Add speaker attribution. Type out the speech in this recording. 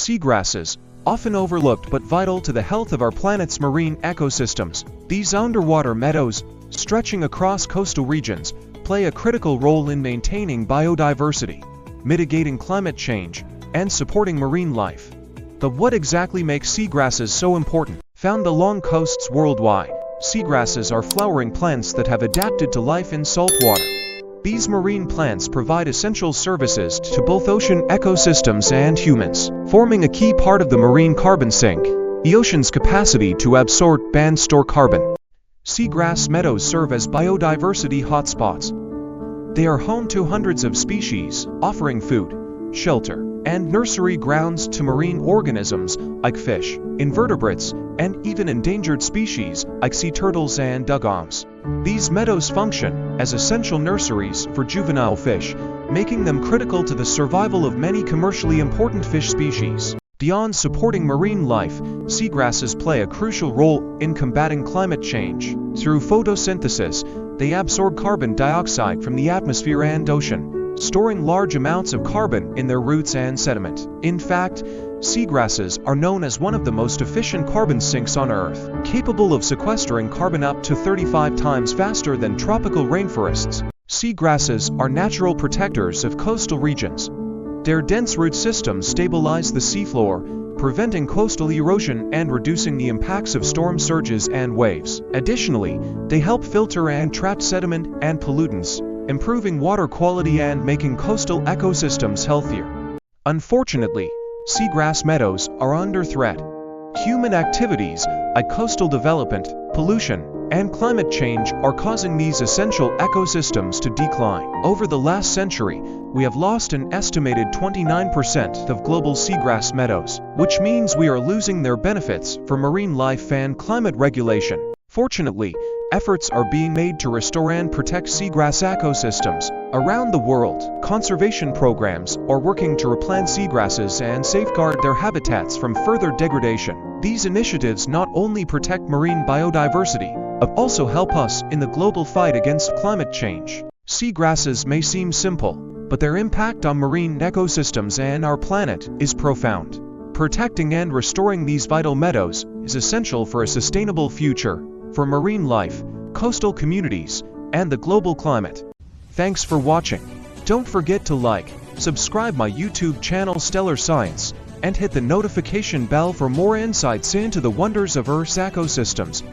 Speaker 1: Seagrasses, often overlooked but vital to the health of our planet's marine ecosystems. These underwater meadows, stretching across coastal regions, play a critical role in maintaining biodiversity, mitigating climate change, and supporting marine life. But what exactly makes seagrasses so important? Found along coasts worldwide, seagrasses are flowering plants that have adapted to life in salt water. These marine plants provide essential services to both ocean ecosystems and humans, forming a key part of the marine carbon sink, the ocean's capacity to absorb and store carbon. Seagrass meadows serve as biodiversity hotspots. They are home to hundreds of species, offering food, shelter, and nursery grounds to marine organisms like fish, invertebrates, and even endangered species like sea turtles and dugongs. These meadows function as essential nurseries for juvenile fish, making them critical to the survival of many commercially important fish species. Beyond supporting marine life, seagrasses play a crucial role in combating climate change. Through photosynthesis, they absorb carbon dioxide from the atmosphere and ocean, storing large amounts of carbon in their roots and sediment. In fact, seagrasses are known as one of the most efficient carbon sinks on Earth, capable of sequestering carbon up to 35 times faster than tropical rainforests. Seagrasses are natural protectors of coastal regions. Their dense root systems stabilize the seafloor, preventing coastal erosion and reducing the impacts of storm surges and waves. Additionally, they help filter and trap sediment and pollutants, improving water quality and making coastal ecosystems healthier. Unfortunately, seagrass meadows are under threat. Human activities like coastal development, pollution, and climate change are causing these essential ecosystems to decline. Over the last century, we have lost an estimated 29% of global seagrass meadows, which means we are losing their benefits for marine life and climate regulation. Fortunately, efforts are being made to restore and protect seagrass ecosystems. Around the world, conservation programs are working to replant seagrasses and safeguard their habitats from further degradation. These initiatives not only protect marine biodiversity, but also help us in the global fight against climate change. Seagrasses may seem simple, but their impact on marine ecosystems and our planet is profound. Protecting and restoring these vital meadows is essential for a sustainable future for marine life, coastal communities, and the global climate. Thanks for watching. Don't forget to like, subscribe my YouTube channel Stellar Science, and hit the notification bell for more insights into the wonders of Earth's ecosystems.